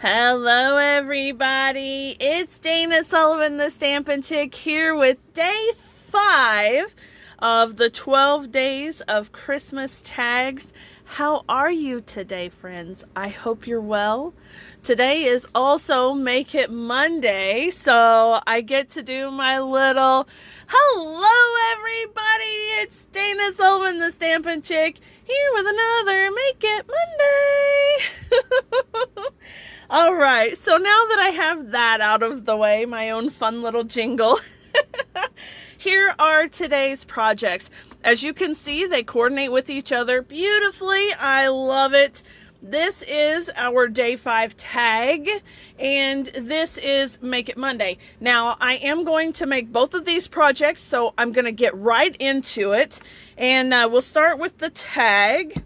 Hello everybody, it's Dana Sullivan, the Stampin' Chick, here with day 5 of the 12 days of Christmas tags. How are you today, friends? I hope you're well. Today is also Make It Monday, so I get to do my little hello everybody, it's Dana Sullivan, the Stampin' Chick, here with another Make It Monday. All right, so now that I have that out of the way, my own fun little jingle, here are today's projects. As you can see, they coordinate with each other beautifully. I love it. This is our day 5 tag, and this is Make It Monday. Now, I am going to make both of these projects, so I'm going to get right into it, and we'll start with the tag.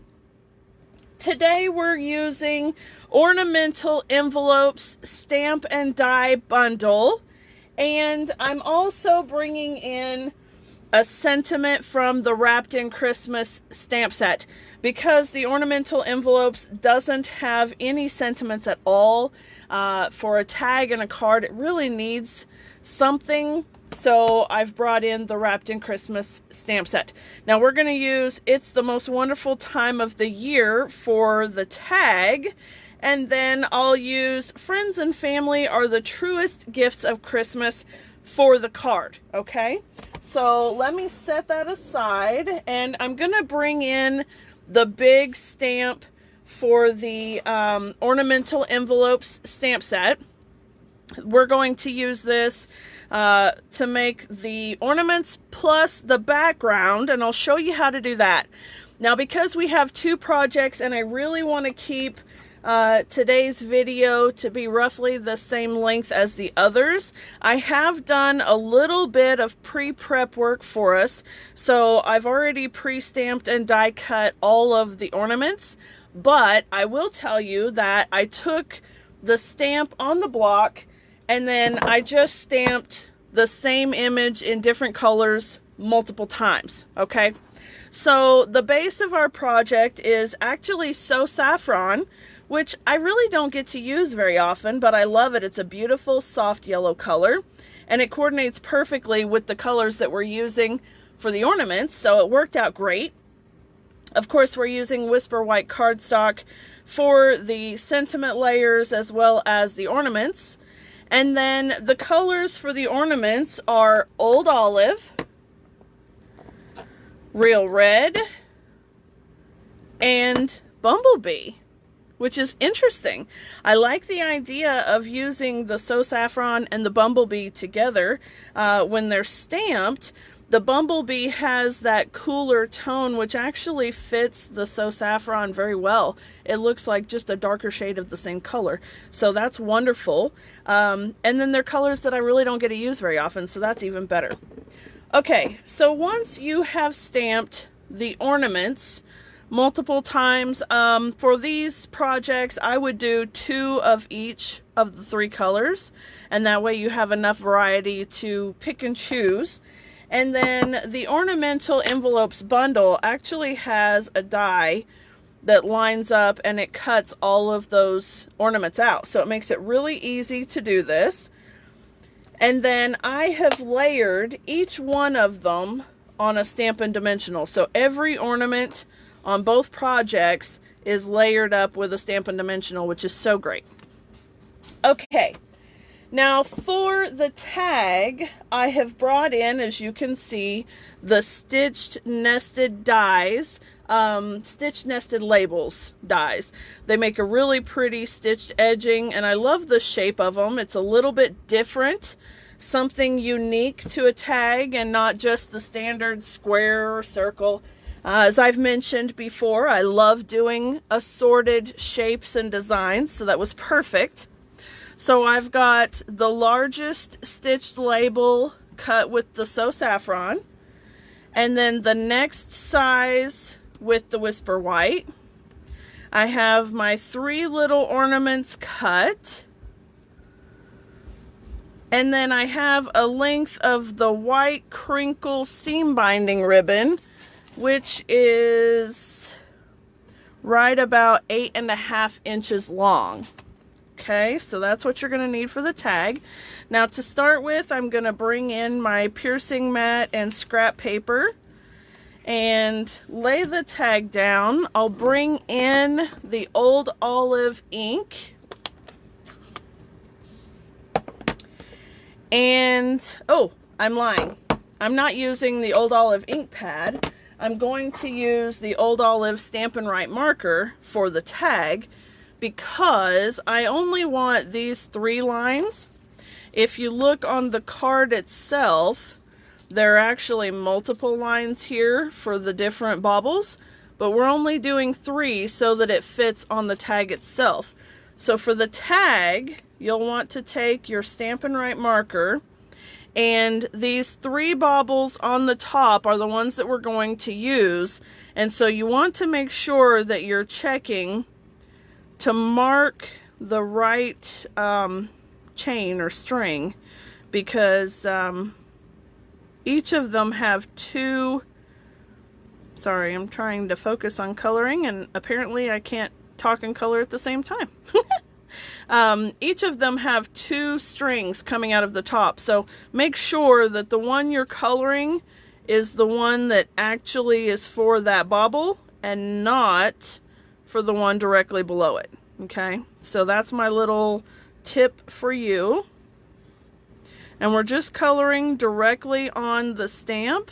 Today, we're using Ornamental Envelopes Stamp and Die Bundle, and I'm also bringing in a sentiment from the Wrapped in Christmas stamp set, because the Ornamental Envelopes doesn't have any sentiments at all. For a tag and a card, it really needs something, so I've brought in the Wrapped in Christmas stamp set. Now we're going to use It's the Most Wonderful Time of the Year for the tag, and then I'll use Friends and Family Are the Truest Gifts of Christmas for the card, okay? So let me set that aside, and I'm going to bring in the big stamp for the Ornamental Envelopes stamp set. We're going to use this to make the ornaments plus the background, and I'll show you how to do that. Now, because we have 2 projects and I really want to keep today's video to be roughly the same length as the others, I have done a little bit of pre-prep work for us. So I've already pre-stamped and die cut all of the ornaments, but I will tell you that I took the stamp on the block and then I just stamped the same image in different colors multiple times, okay? So the base of our project is actually So Saffron, which I really don't get to use very often, but I love it. It's a beautiful soft yellow color, and it coordinates perfectly with the colors that we're using for the ornaments, so it worked out great. Of course, we're using Whisper White cardstock for the sentiment layers as well as the ornaments. And then the colors for the ornaments are Old Olive, Real Red, and Bumblebee, which is interesting. I like the idea of using the So Saffron and the Bumblebee together when they're stamped. The Bumblebee has that cooler tone, which actually fits the So Saffron very well. It looks like just a darker shade of the same color. So that's wonderful. And then they're colors that I really don't get to use very often, so that's even better. Okay, so once you have stamped the ornaments multiple times, for these projects I would do 2 of each of the 3 colors, and that way you have enough variety to pick and choose. And then the Ornamental Envelopes bundle actually has a die that lines up and it cuts all of those ornaments out, so it makes it really easy to do this. And then I have layered each one of them on a Stampin' Dimensional, so every ornament on both projects is layered up with a Stampin' Dimensional, which is so great. Okay, now for the tag, I have brought in, as you can see, the stitched nested dies, stitched nested labels dies. They make a really pretty stitched edging, and I love the shape of them. It's a little bit different, something unique to a tag and not just the standard square or circle. As I've mentioned before, I love doing assorted shapes and designs, so that was perfect. So I've got the largest stitched label cut with the So Saffron, and then the next size with the Whisper White. I have my 3 little ornaments cut, and then I have a length of the white crinkle seam binding ribbon, which is right about 8.5 inches long. Okay, so that's what you're going to need for the tag. Now to start with, I'm going to bring in my piercing mat and scrap paper and lay the tag down. I'll bring in the Old Olive ink. And, oh, I'm lying. I'm not using the Old Olive ink pad. I'm going to use the Old Olive Stampin' Right marker for the tag because I only want these 3 lines. If you look on the card itself, there are actually multiple lines here for the different baubles, but we're only doing 3 so that it fits on the tag itself. So for the tag, you'll want to take your Stampin' Right marker, and these 3 baubles on the top are the ones that we're going to use. And so you want to make sure that you're checking to mark the right chain or string, because each of them have 2, sorry, I'm trying to focus on coloring and apparently I can't talk and color at the same time. Each of them have 2 strings coming out of the top, so make sure that the one you're coloring is the one that actually is for that bauble and not for the one directly below it. Okay, so that's my little tip for you. And we're just coloring directly on the stamp.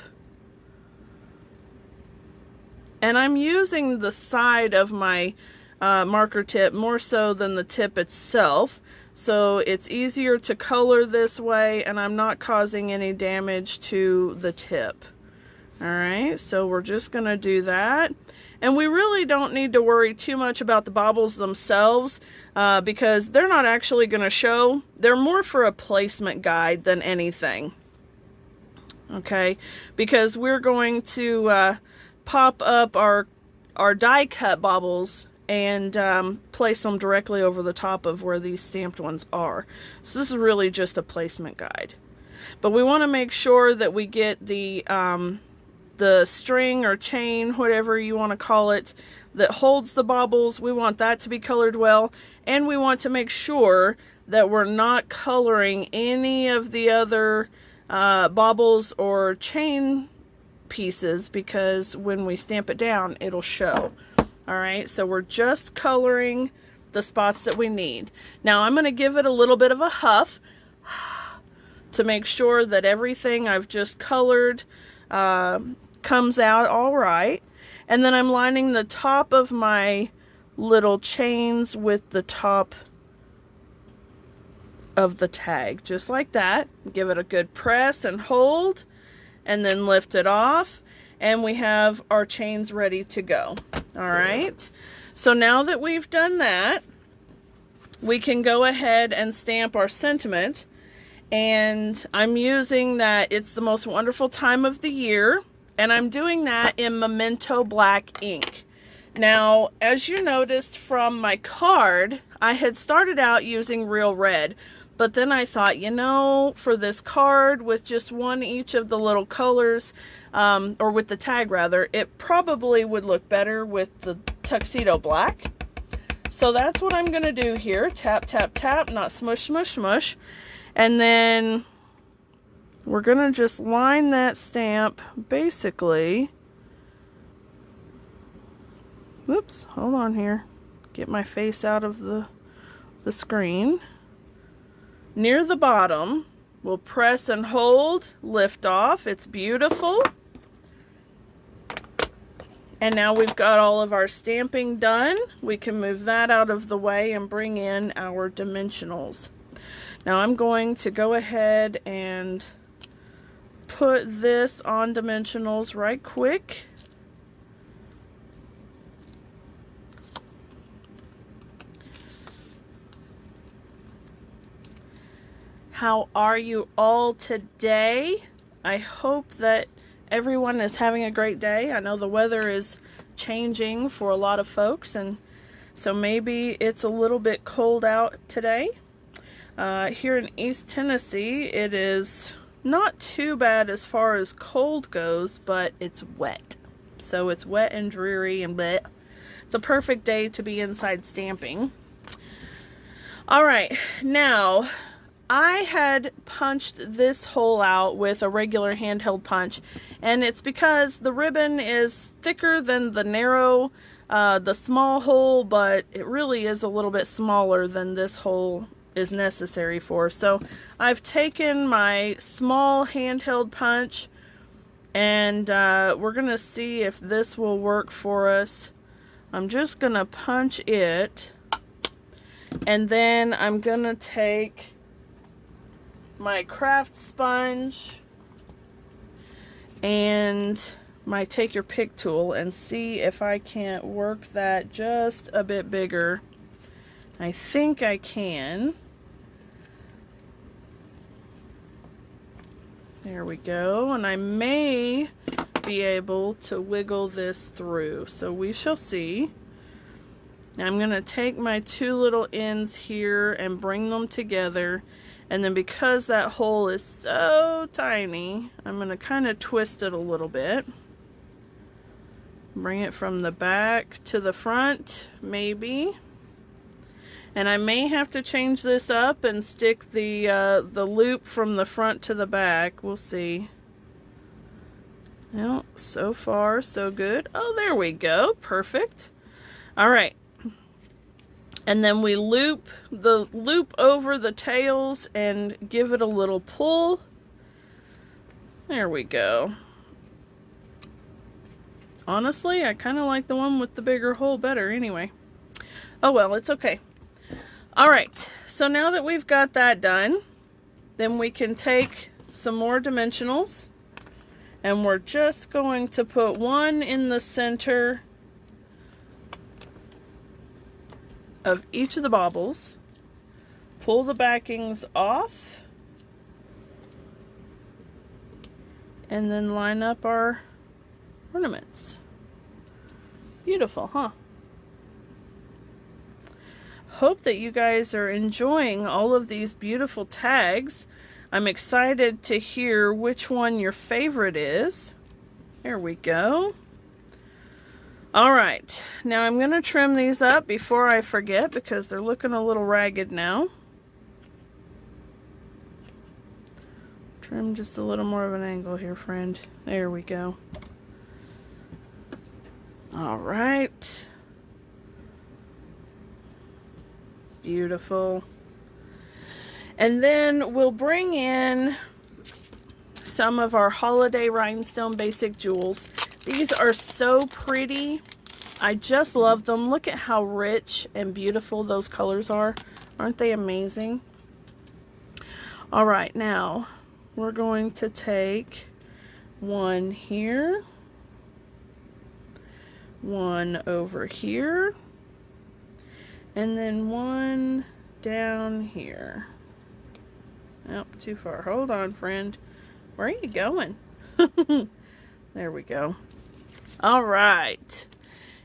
And I'm using the side of my marker tip more so than the tip itself, so it's easier to color this way and I'm not causing any damage to the tip. Alright, so we're just going to do that. And we really don't need to worry too much about the baubles themselves because they're not actually going to show. They're more for a placement guide than anything. Okay, because we're going to pop up our die cut baubles and place them directly over the top of where these stamped ones are. So this is really just a placement guide. But we want to make sure that we get the string or chain, whatever you want to call it, that holds the baubles. We want that to be colored well, and we want to make sure that we're not coloring any of the other baubles or chain pieces, because when we stamp it down it'll show. Alright, so we're just coloring the spots that we need. Now I'm going to give it a little bit of a huff to make sure that everything I've just colored comes out all right. And then I'm lining the top of my little chains with the top of the tag, just like that. Give it a good press and hold, and then lift it off, and we have our chains ready to go. Alright, so now that we've done that, we can go ahead and stamp our sentiment. And I'm using that It's the Most Wonderful Time of the Year, and I'm doing that in Memento Black ink. Now, as you noticed from my card, I had started out using Real Red, but then I thought, you know, for this card with just one each of the little colors, or with the tag rather, it probably would look better with the Tuxedo Black. So that's what I'm going to do here. Tap, tap, tap, not smush, smush, smush. And then we're going to just line that stamp basically. Oops, hold on here. Get my face out of the screen. Near the bottom, we'll press and hold, lift off. It's beautiful. And now we've got all of our stamping done. We can move that out of the way and bring in our dimensionals. Now I'm going to go ahead and put this on dimensionals right quick. How are you all today? I hope that everyone is having a great day. I know the weather is changing for a lot of folks, and so maybe it's a little bit cold out today. Here in East Tennessee, it is not too bad as far as cold goes, but it's wet. So it's wet and dreary and bleh. It's a perfect day to be inside stamping. All right, now I had punched this hole out with a regular handheld punch, and it's because the ribbon is thicker than the small hole, but it really is a little bit smaller than this hole is necessary for. So I've taken my small handheld punch, and we're gonna see if this will work for us. I'm just gonna punch it, and then I'm gonna take my craft sponge and my take your pick tool and see if I can't work that just a bit bigger. I think I can. There we go, and I may be able to wiggle this through, so we shall see. Now I'm going to take my two little ends here and bring them together, and then because that hole is so tiny, I'm going to kind of twist it a little bit. Bring it from the back to the front, maybe. And I may have to change this up and stick the loop from the front to the back. We'll see. Well, so far, so good. Oh, there we go. Perfect. All right. And then we loop the loop over the tails and give it a little pull. There we go. Honestly, I kind of like the one with the bigger hole better anyway. Oh well, it's okay. Alright, so now that we've got that done, then we can take some more dimensionals, and we're just going to put one in the center of each of the baubles, pull the backings off, and then line up our ornaments. Beautiful, huh? Hope that you guys are enjoying all of these beautiful tags. I'm excited to hear which one your favorite is. There we go. Alright, now I'm going to trim these up before I forget because they're looking a little ragged now. Trim just a little more of an angle here, friend. There we go. Alright. Beautiful. And then we'll bring in some of our holiday rhinestone basic jewels. These are so pretty. I just love them. Look at how rich and beautiful those colors are. Aren't they amazing? All right, now we're going to take one here, one over here, and then one down here. Nope, too far. Hold on, friend. Where are you going? There we go. All right.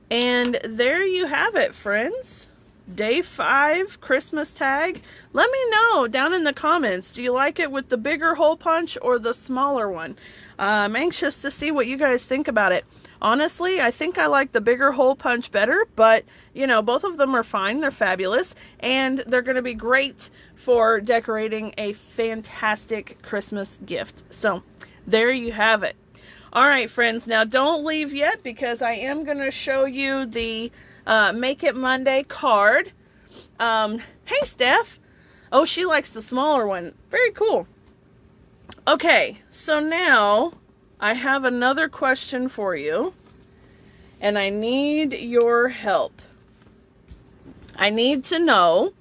And there you have it, friends. Day 5 Christmas tag. Let me know down in the comments. Do you like it with the bigger hole punch or the smaller one? I'm anxious to see what you guys think about it. Honestly, I think I like the bigger hole punch better, but you know, both of them are fine. They're fabulous, and they're going to be great for decorating a fantastic Christmas gift. So there you have it. All right, friends, now don't leave yet because I am going to show you the Make It Monday card. Hey, Steph. Oh, she likes the smaller one. Very cool. Okay, so now I have another question for you, and I need your help. I need to know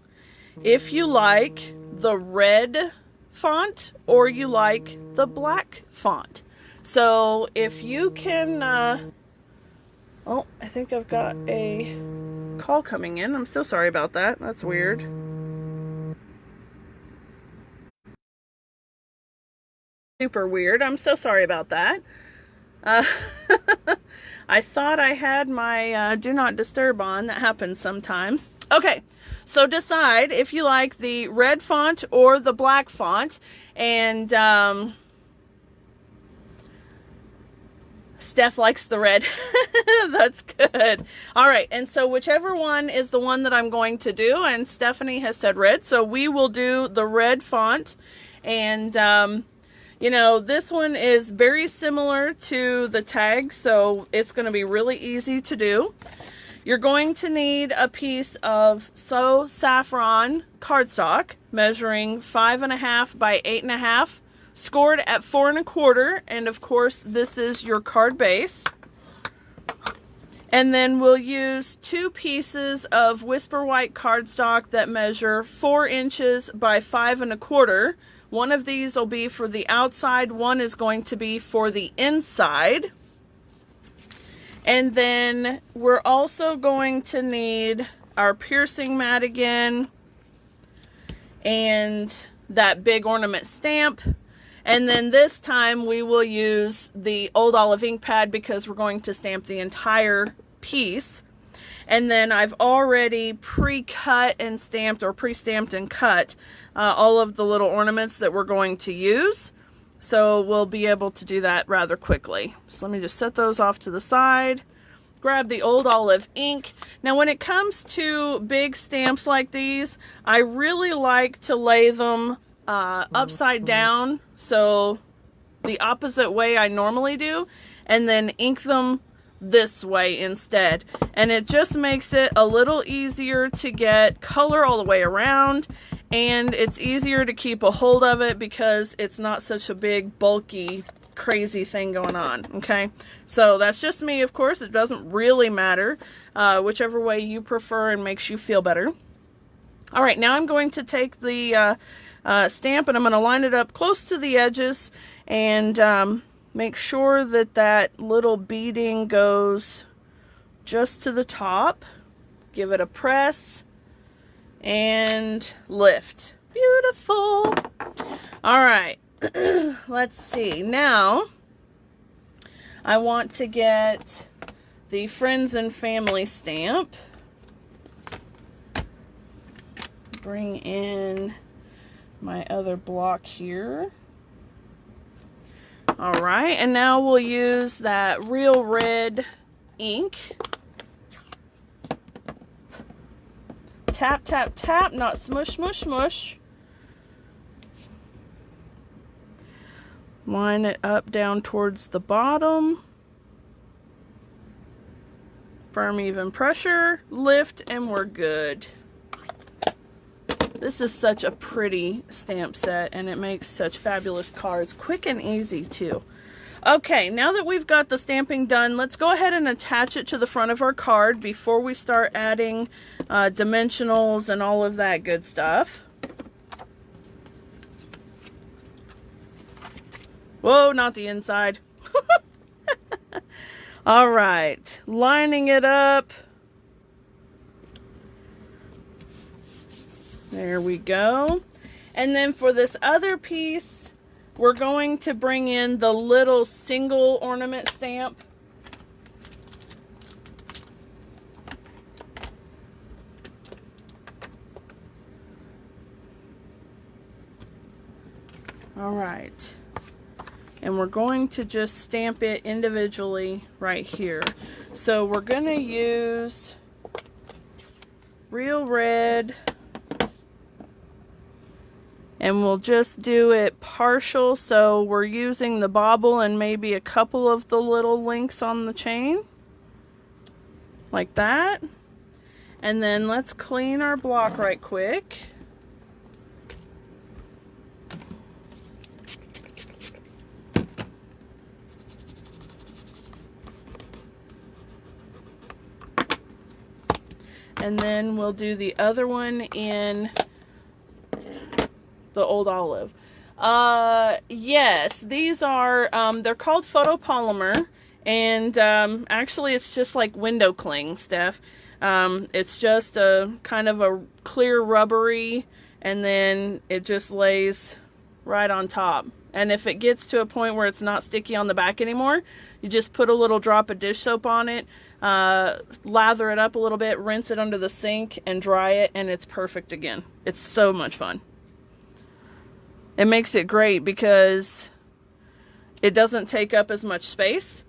if you like the red font or you like the black font. So if you can, oh, I think I've got a call coming in. I'm so sorry about that. That's weird. Super weird. I'm so sorry about that. I thought I had my do not disturb on. That happens sometimes. Okay, so decide if you like the red font or the black font, and Steph likes the red. That's good. All right, and so whichever one is the one that I'm going to do, and Stephanie has said red, so we will do the red font. And you know, this one is very similar to the tag, so it's going to be really easy to do. You're going to need a piece of So Saffron cardstock measuring 5.5 by 8.5, scored at 4 1/4, and of course this is your card base. And then we'll use 2 pieces of Whisper White cardstock that measure 4 inches by 5 1/4. One of these will be for the outside, one is going to be for the inside. And then we're also going to need our piercing mat again, and that big ornament stamp. And then this time we will use the Old Olive ink pad because we're going to stamp the entire piece. And then I've already pre-cut and stamped, or pre-stamped and cut all of the little ornaments that we're going to use. So we'll be able to do that rather quickly. So let me just set those off to the side. Grab the Old Olive ink. Now when it comes to big stamps like these, I really like to lay them upside down, so the opposite way I normally do, and then ink them this way instead. And it just makes it a little easier to get color all the way around, and it's easier to keep a hold of it because it's not such a big bulky crazy thing going on. Okay, so that's just me. Of course, it doesn't really matter, whichever way you prefer and makes you feel better. All right, now I'm going to take the stamp and I'm going to line it up close to the edges and make sure that that little beading goes just to the top. Give it a press and lift. Beautiful. All right. Let's see. Now, I want to get the Friends and Family stamp. Bring in my other block here. All right, and now we'll use that Real Red ink. Tap, tap, tap, not smush, smush, smush. Line it up down towards the bottom. Firm, even pressure, lift, and we're good. This is such a pretty stamp set, and it makes such fabulous cards. Quick and easy, too. Okay, now that we've got the stamping done, let's go ahead and attach it to the front of our card before we start adding dimensionals and all of that good stuff. Whoa, not the inside. All right, lining it up. There we go. And then for this other piece, we're going to bring in the little single ornament stamp. All right. And we're going to just stamp it individually right here. So we're going to use Real Red, and we'll just do it partial, so we're using the bobble and maybe a couple of the little links on the chain, like that. And then let's clean our block right quick. And then we'll do the other one in the Old Olive. Yes, these are, they're called photopolymer, and actually it's just like window cling, Steph. It's just a kind of a clear rubbery, and then it just lays right on top. And if it gets to a point where it's not sticky on the back anymore, you just put a little drop of dish soap on it, lather it up a little bit, rinse it under the sink, and dry it, and it's perfect again. It's so much fun. It makes it great because it doesn't take up as much space,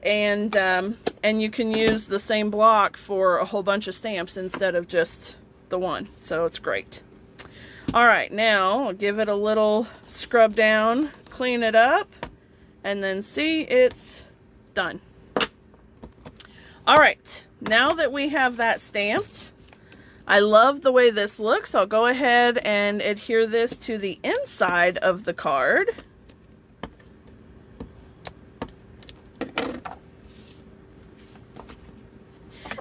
and you can use the same block for a whole bunch of stamps instead of just the one. So it's great. All right, now I'll give it a little scrub down, clean it up, and then see, it's done. All right, now that we have that stamped, I love the way this looks. I'll go ahead and adhere this to the inside of the card.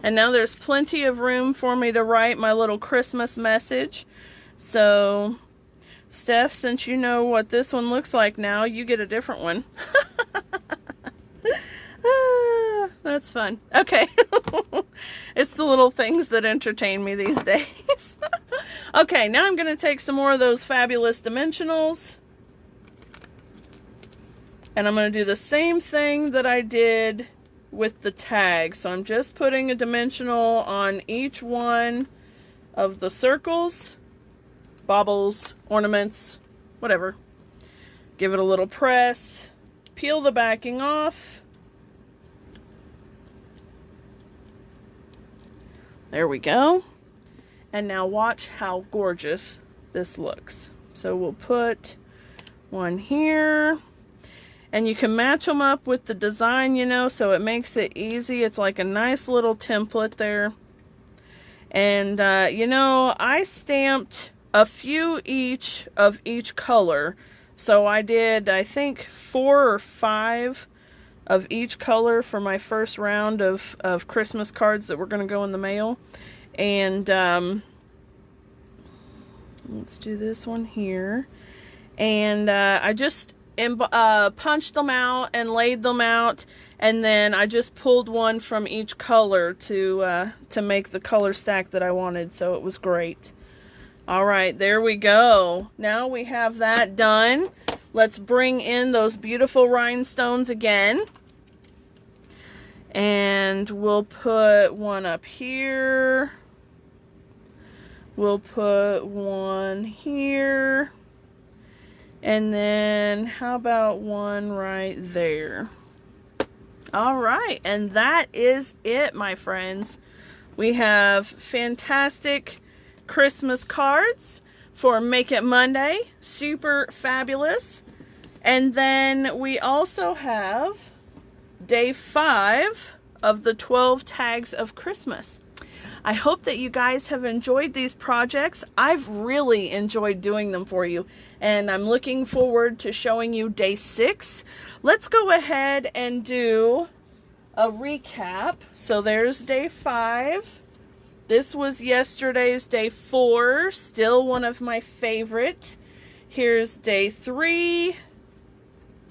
And now there's plenty of room for me to write my little Christmas message. So, Steph, since you know what this one looks like now, you get a different one. That's fun. Okay. It's the little things that entertain me these days. Okay, now I'm going to take some more of those fabulous dimensionals. And I'm going to do the same thing that I did with the tag. So I'm just putting a dimensional on each one of the circles, baubles, ornaments, whatever. Give it a little press, peel the backing off. There we go. And now watch how gorgeous this looks. So we'll put one here. And you can match them up with the design, you know, so it makes it easy. It's like a nice little template there. And, you know, I stamped a few each of each color. So I did, I think, 4 or 5 of each color for my first round of Christmas cards that were going to go in the mail. And let's do this one here. And I just punched them out and laid them out, and then I just pulled one from each color to make the color stack that I wanted, so it was great. All right, there we go. Now we have that done. Let's bring in those beautiful rhinestones again. And we'll put one up here. We'll put one here. And then how about one right there? All right, and that is it, my friends. We have fantastic Christmas cards for Make It Monday. Super fabulous. And then we also have day 5 of the 12 tags of Christmas. I hope that you guys have enjoyed these projects. I've really enjoyed doing them for you, and I'm looking forward to showing you day 6. Let's go ahead and do a recap. So there's day 5. This was yesterday's day 4, still one of my favorite. Here's day 3,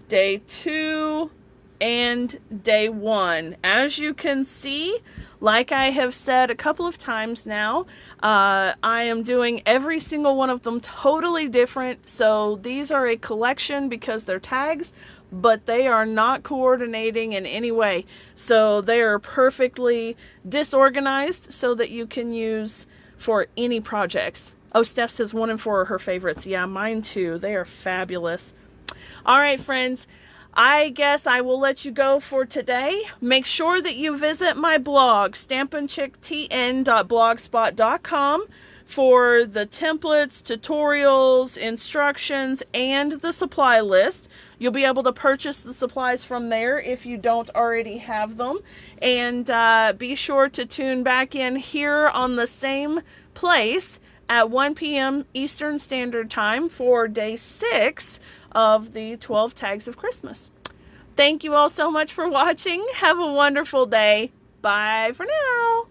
day 2, and day 1. As you can see, like I have said a couple of times now, I am doing every single one of them totally different. So these are a collection because they're tags, but they are not coordinating in any way. So they are perfectly disorganized so that you can use for any projects. Oh, Steph says 1 and 4 are her favorites. Yeah, mine too. They are fabulous. All right, friends. I guess I will let you go for today. Make sure that you visit my blog, stampinchicktn.blogspot.com, for the templates, tutorials, instructions, and the supply list. You'll be able to purchase the supplies from there if you don't already have them. And be sure to tune back in here on the same place at 1 p.m. Eastern Standard Time for day 6 of the 12 tags of Christmas. Thank you all so much for watching. Have a wonderful day. Bye for now.